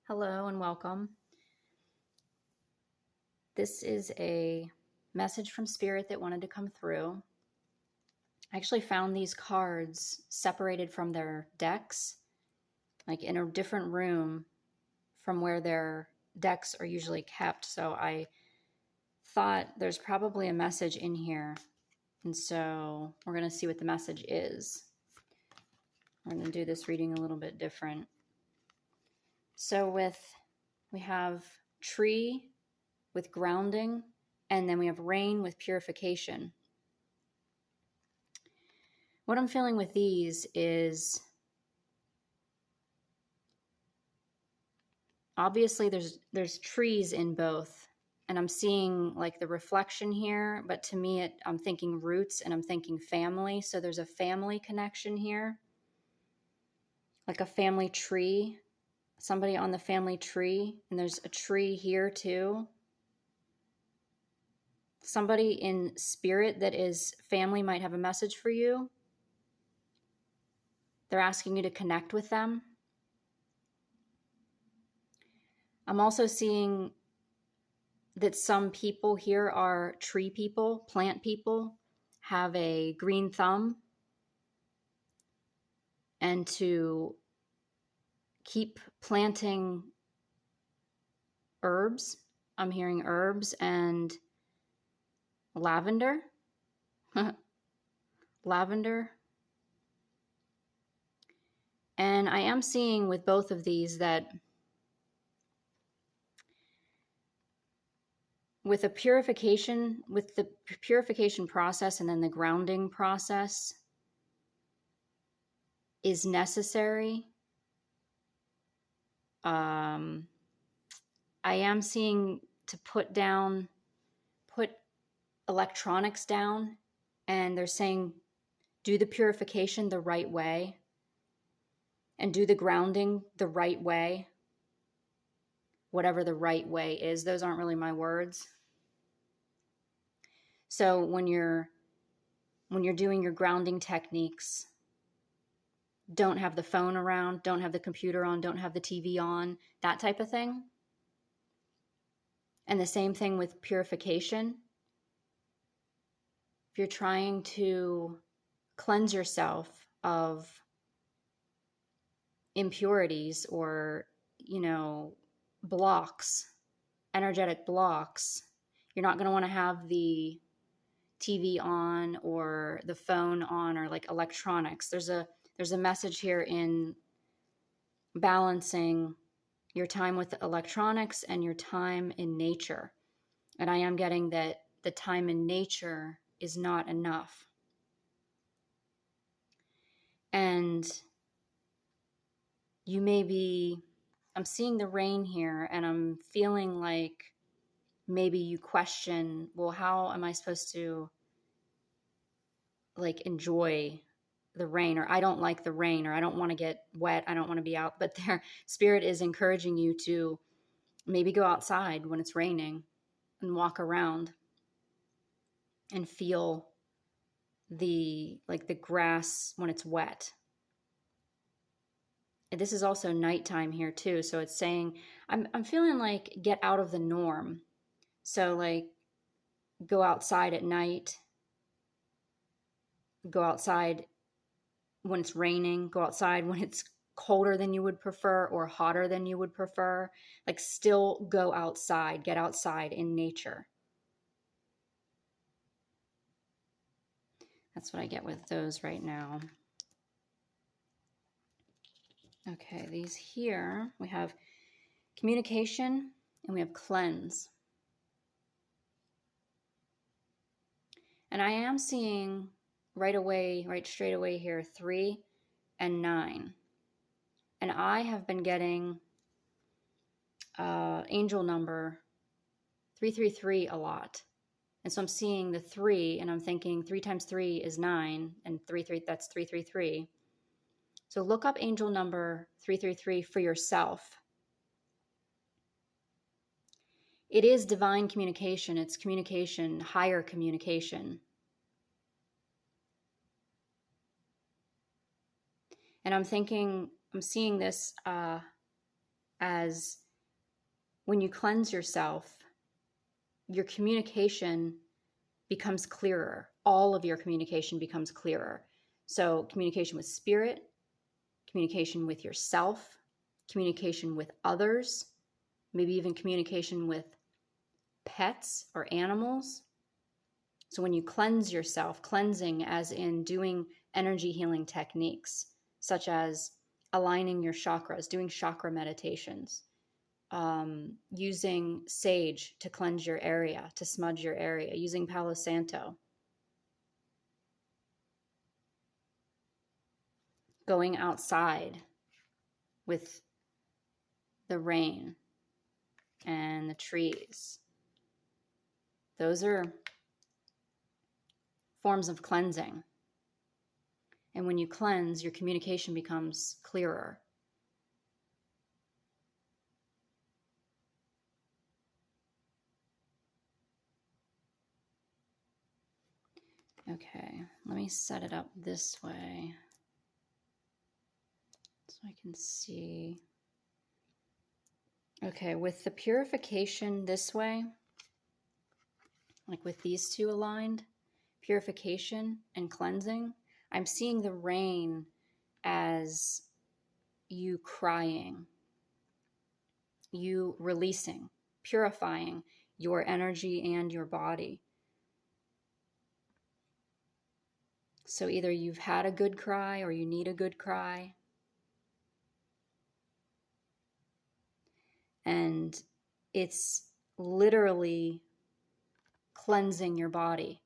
Hello and welcome. This is a message from Spirit that wanted to come through. I actually found these cards separated from their decks, like in a different room from where their decks are usually kept. So I thought there's probably a message in here. And so we're going to see what the message is. We're going to do this reading a little bit different. So we have tree with grounding, and then we have rain with purification. What I'm feeling with these is obviously there's trees in both, and I'm seeing like the reflection here, but to me I'm thinking roots and I'm thinking family. So there's a family connection here, like a family tree, somebody on the family tree, and there's a tree here too. Somebody in spirit that is family might have a message for you. They're asking you to connect with them. I'm also seeing that some people here are tree people, plant people, have a green thumb, and to keep planting herbs. I'm hearing herbs and lavender. Lavender. And I am seeing with both of these that with the purification process and then the grounding process is necessary. I am seeing to put electronics down, and they're saying do the purification the right way and do the grounding the right way, whatever the right way is. Those aren't really my words. So when you're doing your grounding techniques, don't have the phone around, don't have the computer on, don't have the TV on, that type of thing. And the same thing with purification. If you're trying to cleanse yourself of impurities or, blocks, energetic blocks, you're not going to want to have the TV on or the phone on or like electronics. There's a message here in balancing your time with the electronics and your time in nature. And I am getting that the time in nature is not enough. And I'm seeing the rain here, and I'm feeling like maybe you question, well, how am I supposed to like enjoy the rain, or I don't like the rain, or I don't want to get wet, I don't want to be out. But their spirit is encouraging you to maybe go outside when it's raining and walk around and feel the grass when it's wet. And this is also nighttime here too, so it's saying I'm feeling like get out of the norm. So like go outside at night, go outside when it's raining, go outside when it's colder than you would prefer or hotter than you would prefer. Like still go outside, get outside in nature. That's what I get with those right now. Okay, these here, we have communication and we have cleanse. And I am seeing right straight away here, 3 and 9. And I have been getting angel number 333 a lot. And so I'm seeing the 3 and I'm thinking 3 times 3 is 9 and 3, that's 333. So look up angel number 333 for yourself. It is divine communication. It's communication, higher communication. And I'm seeing this as when you cleanse yourself, your communication becomes clearer. All of your communication becomes clearer. So communication with spirit, communication with yourself, communication with others, maybe even communication with pets or animals. So when you cleanse yourself, cleansing as in doing energy healing techniques, such as aligning your chakras, doing chakra meditations, using sage to cleanse your area, to smudge your area, using Palo Santo, going outside with the rain and the trees. Those are forms of cleansing. And when you cleanse, your communication becomes clearer. Okay, let me set it up this way so I can see. Okay, with the purification this way, like with these two aligned, purification and cleansing, I'm seeing the rain as you crying, you releasing, purifying your energy and your body. So either you've had a good cry or you need a good cry. And it's literally cleansing your body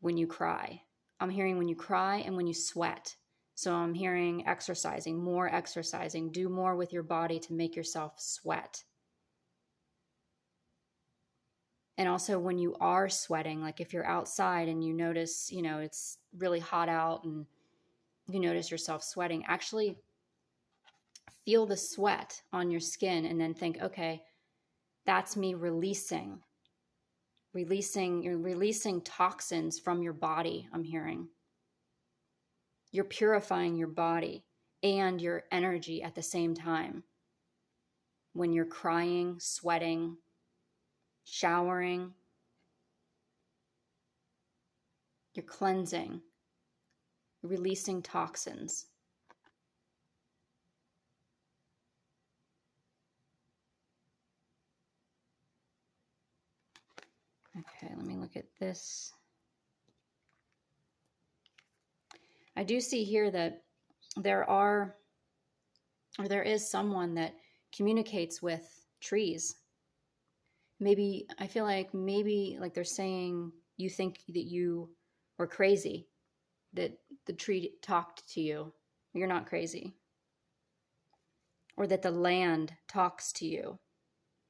when you cry. I'm hearing when you cry and when you sweat. So I'm hearing exercising, more exercising, do more with your body to make yourself sweat. And also when you are sweating, like if you're outside and you notice, it's really hot out and you notice yourself sweating, actually feel the sweat on your skin and then think, okay, that's me releasing. You're releasing toxins from your body, I'm hearing. You're purifying your body and your energy at the same time. When you're crying, sweating, showering, you're cleansing, releasing toxins. Okay, let me look at this. I do see here that there is someone that communicates with trees. Maybe, I feel like they're saying you think that you were crazy, that the tree talked to you. You're not crazy. Or that the land talks to you.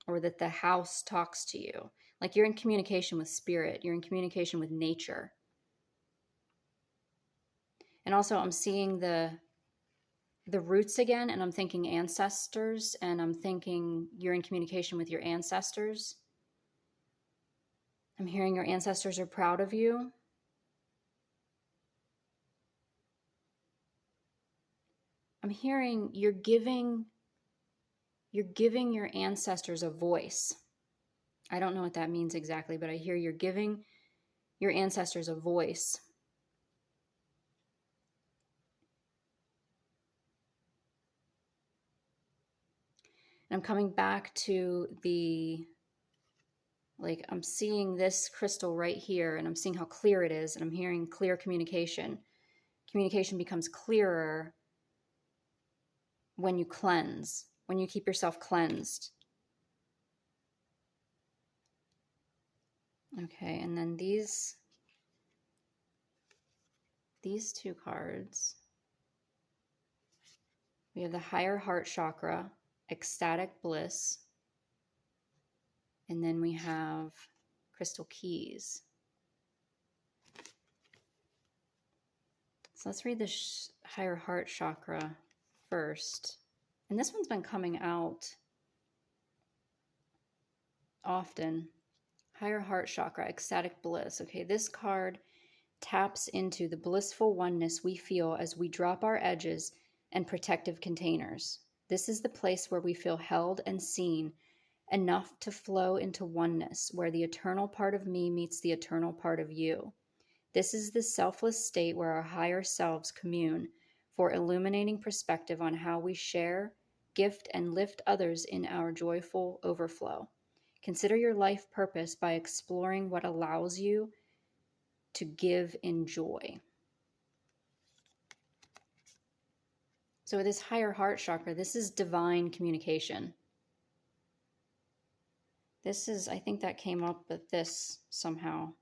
Or that the house talks to you. Like you're in communication with spirit. You're in communication with nature. And also I'm seeing the roots again, and I'm thinking ancestors, and I'm thinking you're in communication with your ancestors. I'm hearing your ancestors are proud of you. I'm hearing you're giving your ancestors a voice. I don't know what that means exactly, but I hear you're giving your ancestors a voice. And I'm coming back to I'm seeing this crystal right here, and I'm seeing how clear it is, and I'm hearing clear communication. Communication becomes clearer when you cleanse, when you keep yourself cleansed. Okay, and then these two cards. We have the higher heart chakra, ecstatic bliss, and then we have crystal keys. So let's read the higher heart chakra first. And this one's been coming out often. Higher heart chakra, ecstatic bliss. Okay, this card taps into the blissful oneness we feel as we drop our edges and protective containers. This is the place where we feel held and seen, enough to flow into oneness, where the eternal part of me meets the eternal part of you. This is the selfless state where our higher selves commune for illuminating perspective on how we share, gift, and lift others in our joyful overflow. Consider your life purpose by exploring what allows you to give in joy. So this higher heart chakra, this is divine communication. This is, I think that came up with this somehow.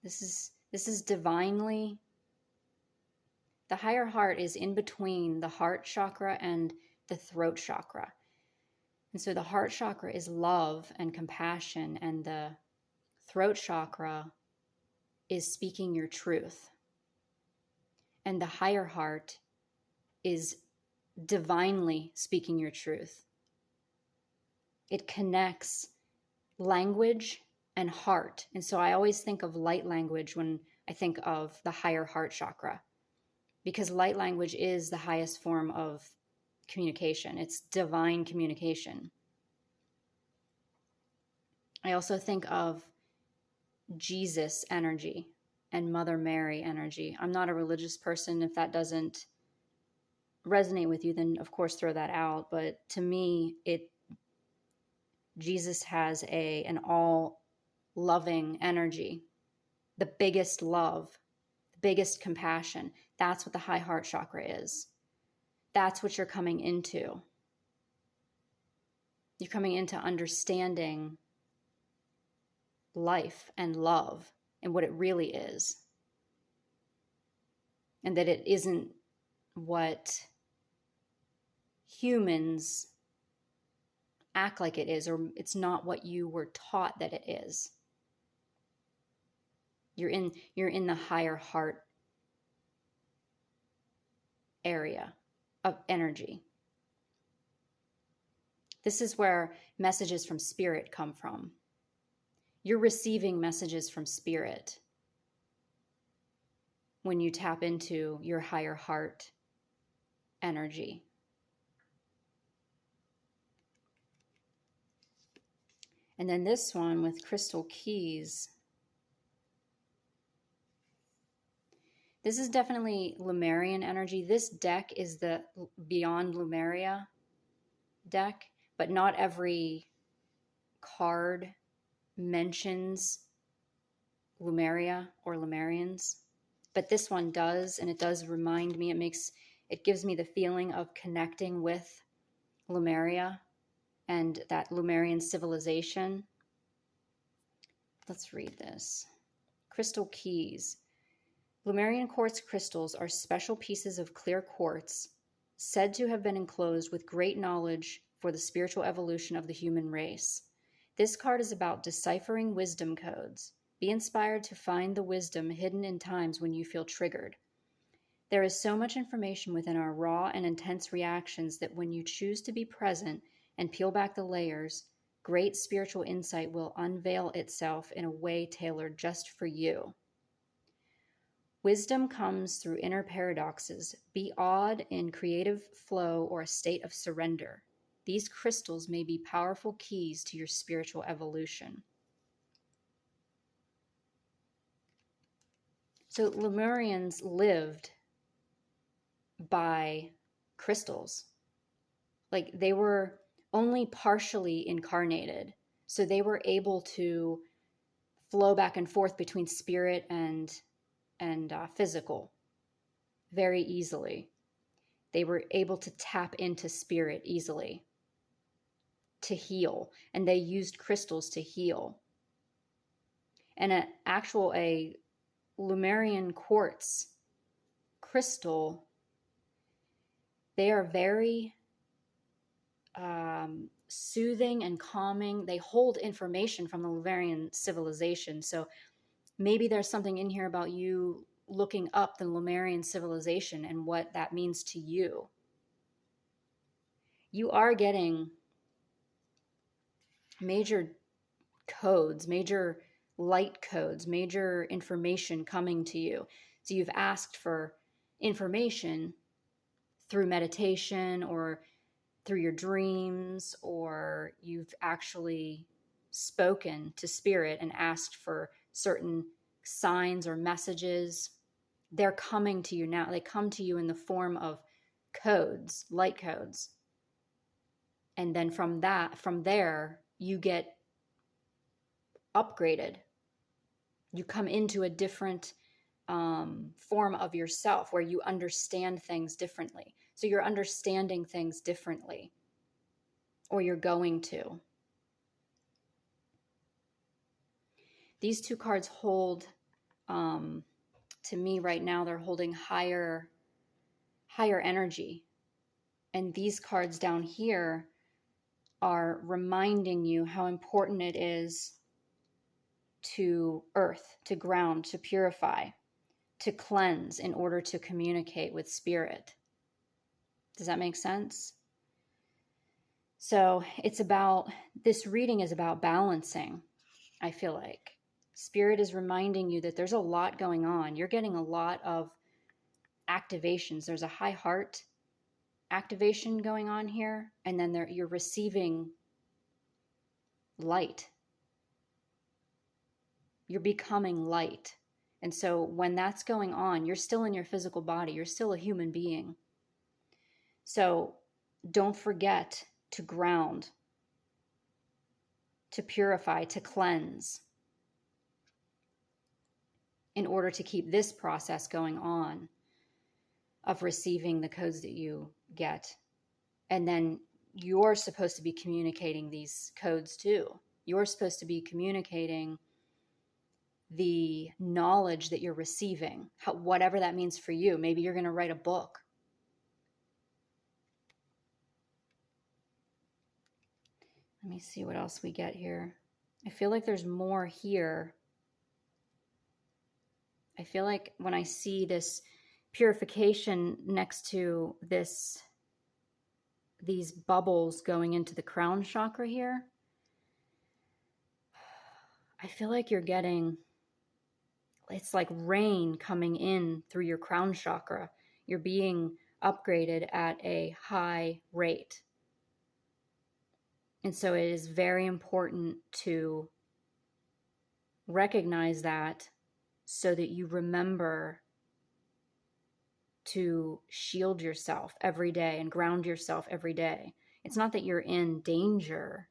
This is divinely, the higher heart is in between the heart chakra and the throat chakra. And so the heart chakra is love and compassion, and the throat chakra is speaking your truth. And the higher heart is divinely speaking your truth. It connects language and heart. And so I always think of light language when I think of the higher heart chakra, because light language is the highest form of communication. It's divine communication. I also think of Jesus energy and Mother Mary energy. I'm not a religious person. If that doesn't resonate with you, then of course throw that out. But to me, Jesus has an all loving energy, the biggest love, the biggest compassion. That's what the high heart chakra is. That's what you're coming into. You're coming into understanding life and love and what it really is. And that it isn't what humans act like it is, or it's not what you were taught that it is. You're in the higher heart area of energy. This is where messages from spirit come from. You're receiving messages from spirit when you tap into your higher heart energy. And then this one with crystal keys. This is definitely Lemurian energy. This deck is the Beyond Lemuria deck, but not every card mentions Lemuria or Lemurians. But this one does, and it does remind me, it gives me the feeling of connecting with Lemuria and that Lemurian civilization. Let's read this. Crystal keys. Lemurian quartz crystals are special pieces of clear quartz said to have been enclosed with great knowledge for the spiritual evolution of the human race. This card is about deciphering wisdom codes. Be inspired to find the wisdom hidden in times when you feel triggered. There is so much information within our raw and intense reactions that when you choose to be present and peel back the layers, great spiritual insight will unveil itself in a way tailored just for you. Wisdom comes through inner paradoxes. Be awed in creative flow or a state of surrender. These crystals may be powerful keys to your spiritual evolution. So Lemurians lived by crystals. Like, they were only partially incarnated. So they were able to flow back and forth between spirit and physical very easily. They were able to tap into spirit easily to heal, and they used crystals to heal. And a Lemurian quartz crystal, they are very soothing and calming. They hold information from the Lemurian civilization. So maybe there's something in here about you looking up the Lemurian civilization and what that means to you. You are getting major codes, major light codes, major information coming to you. So you've asked for information through meditation or through your dreams, or you've actually spoken to spirit and asked for certain signs or messages, they're coming to you now. They come to you in the form of codes, light codes. And then from there, you get upgraded. You come into a different form of yourself where you understand things differently. So you're understanding things differently, or you're going to. These two cards hold, to me right now, they're holding higher energy. And these cards down here are reminding you how important it is to earth, to ground, to purify, to cleanse in order to communicate with spirit. Does that make sense? So this reading is about balancing, I feel like. Spirit is reminding you that there's a lot going on. You're getting a lot of activations. There's a high heart activation going on here, and then you're receiving light. You're becoming light. And so when that's going on, you're still in your physical body. You're still a human being. So don't forget to ground, to purify, to cleanse, in order to keep this process going on of receiving the codes that you get. And then you're supposed to be communicating these codes too. You're supposed to be communicating the knowledge that you're receiving, whatever that means for you. Maybe you're going to write a book. Let me see what else we get here. I feel like there's more here. I feel like when I see this purification next to these bubbles going into the crown chakra here, I feel like you're getting, it's like rain coming in through your crown chakra. You're being upgraded at a high rate. And so it is very important to recognize that, so that you remember to shield yourself every day and ground yourself every day. It's not that you're in danger,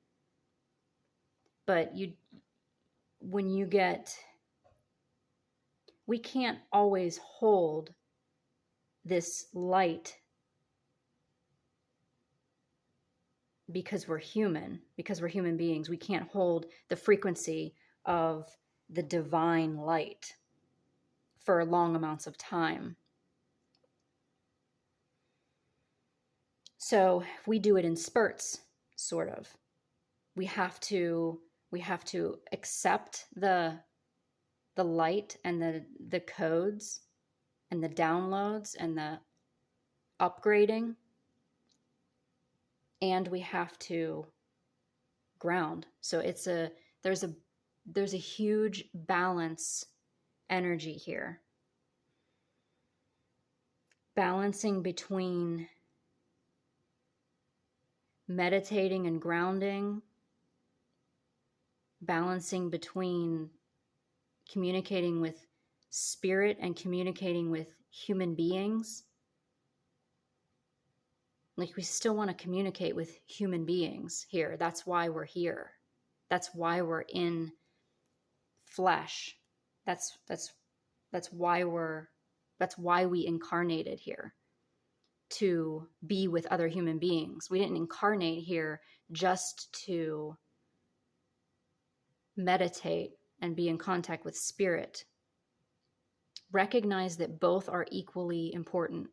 but we can't always hold this light because we're human beings. We can't hold the frequency of the divine light for long amounts of time. So we do it in spurts, sort of. We have to accept the light and the codes and the downloads and the upgrading, and we have to ground. So there's a huge balance energy here. Balancing between meditating and grounding, balancing between communicating with spirit and communicating with human beings. Like, we still want to communicate with human beings here. That's why we're here. That's why we're in flesh. That's why we incarnated here, to be with other human beings. We didn't incarnate here just to meditate and be in contact with spirit. Recognize that both are equally important.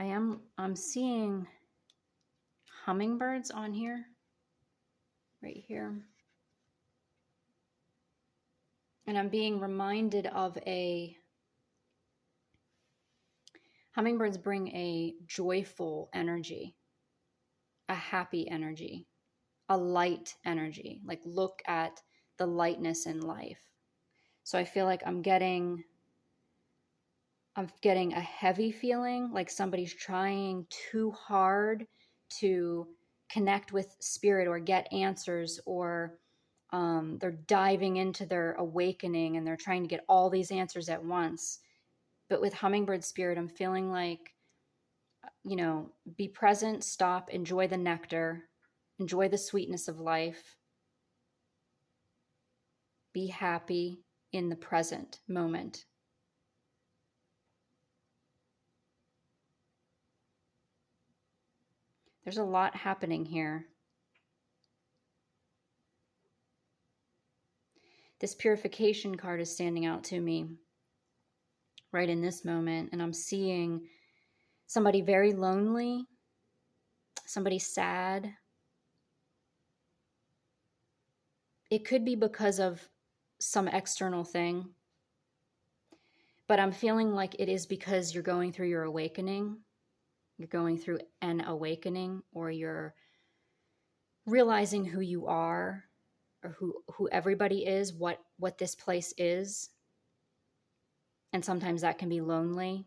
I'm seeing hummingbirds on here, right here. And I'm being reminded of hummingbirds bring a joyful energy, a happy energy, a light energy. Like, look at the lightness in life. So I feel like I'm getting a heavy feeling, like somebody's trying too hard to connect with spirit or get answers, or they're diving into their awakening and they're trying to get all these answers at once. But with hummingbird spirit, I'm feeling like, be present, stop, enjoy the nectar, enjoy the sweetness of life, be happy in the present moment. There's a lot happening here. This purification card is standing out to me right in this moment, and I'm seeing somebody very lonely, somebody sad. It could be because of some external thing, but I'm feeling like it is because you're going through your awakening. You're going through an awakening, or you're realizing who you are, or who everybody is, what this place is. And sometimes that can be lonely.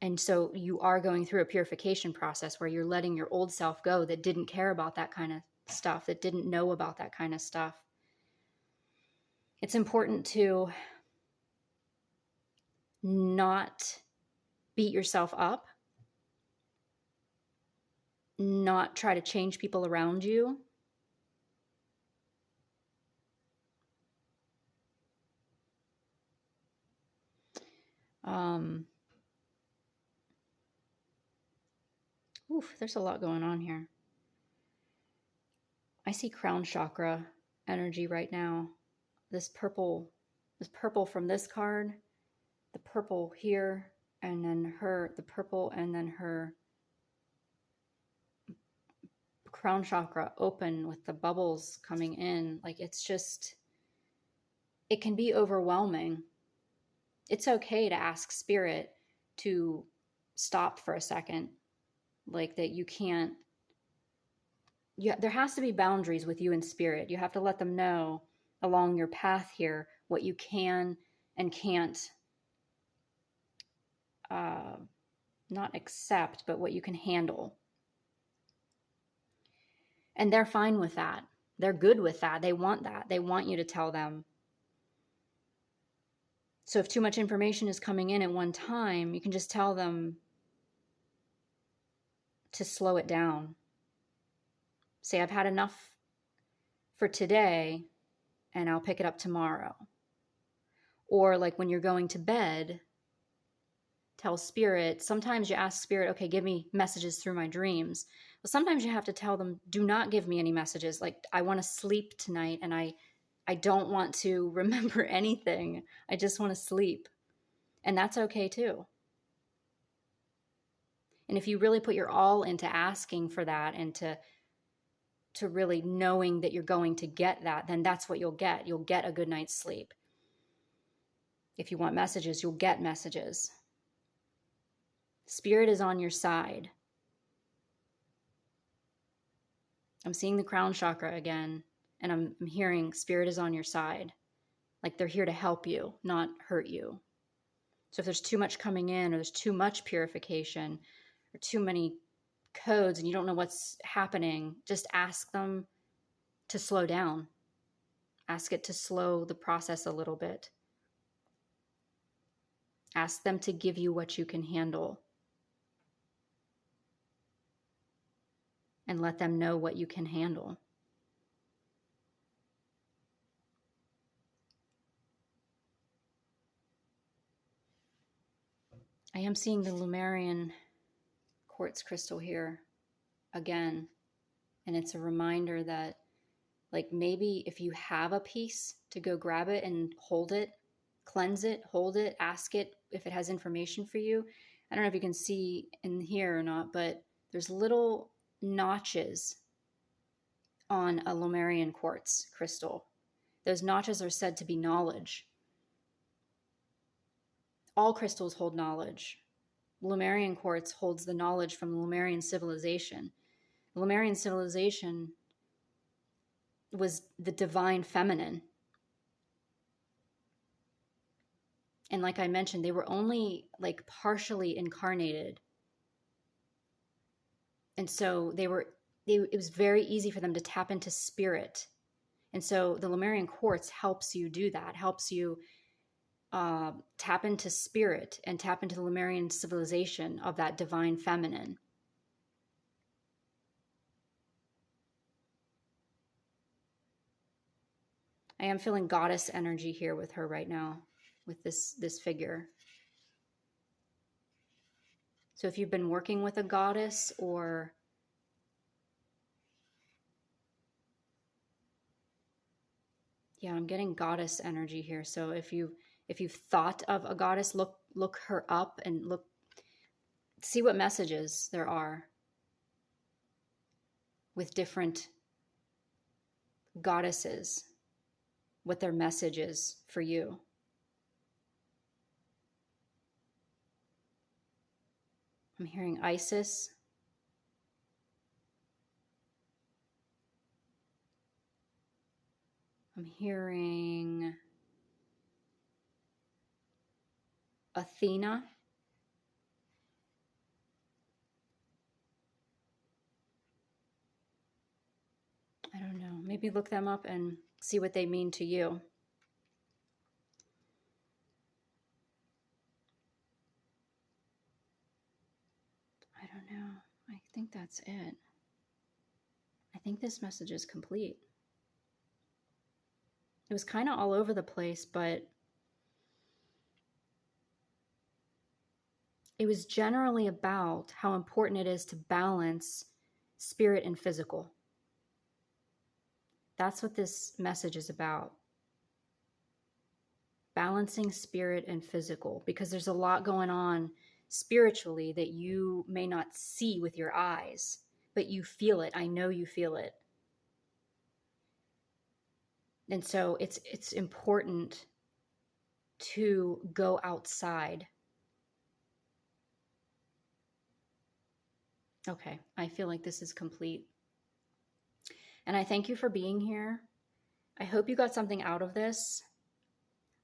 And so you are going through a purification process where you're letting your old self go that didn't care about that kind of stuff, that didn't know about that kind of stuff. It's important to not beat yourself up, not try to change people around you. There's a lot going on here. I see crown chakra energy right now. This purple from this card, the purple here, and then the purple, and then her crown chakra open with the bubbles coming in. Like, it's just, it can be overwhelming. It's okay to ask spirit to stop for a second. Like, that you can't, there has to be boundaries with you and spirit. You have to let them know along your path here what you can and can't not accept, but what you can handle. And they're fine with that. They're good with that. They want that. They want you to tell them. So if too much information is coming in at one time, you can just tell them to slow it down. Say, I've had enough for today, and I'll pick it up tomorrow. Or like when you're going to bed, tell spirit. Sometimes you ask spirit, okay, give me messages through my dreams. But sometimes you have to tell them, do not give me any messages. Like, I want to sleep tonight, and I don't want to remember anything. I just want to sleep. And that's okay too. And if you really put your all into asking for that, and to really knowing that you're going to get that, then that's what you'll get. You'll get a good night's sleep. If you want messages, you'll get messages. Spirit is on your side. I'm seeing the crown chakra again, and I'm hearing spirit is on your side. Like, they're here to help you, not hurt you. So if there's too much coming in, or there's too much purification, or too many codes, and you don't know what's happening, just ask them to slow down. Ask it to slow the process a little bit. Ask them to give you what you can handle. And let them know what you can handle. I am seeing the Lemurian quartz crystal here again. And it's a reminder that, like, maybe if you have a piece, to go grab it and hold it, cleanse it, hold it, ask it if it has information for you. I don't know if you can see in here or not, but there's little notches on a Lemurian quartz crystal. Those notches are said to be knowledge. All crystals hold knowledge. Lemurian quartz holds the knowledge from the Lemurian civilization. The Lemurian civilization was the divine feminine. And like I mentioned, they were only like partially incarnated. And so it was very easy for them to tap into spirit. And so the Lemurian quartz helps you do that, helps you tap into spirit and tap into the Lemurian civilization of that divine feminine. I am feeling goddess energy here with her right now, with this figure. So if you've been working with a goddess, or yeah, I'm getting goddess energy here. So if you've thought of a goddess, look her up and see what messages there are with different goddesses, what their message is for you. I'm hearing Isis. I'm hearing Athena. I don't know. Maybe look them up and see what they mean to you. I don't know. I think that's it. I think this message is complete. It was kind of all over the place, but it was generally about how important it is to balance spirit and physical. That's what this message is about. Balancing spirit and physical, because there's a lot going on spiritually that you may not see with your eyes, but you feel it. I know you feel it. And so it's important to go outside. Okay, I feel like this is complete. And I thank you for being here. I hope you got something out of this.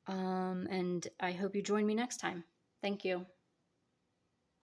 And I hope you join me next time. Thank you.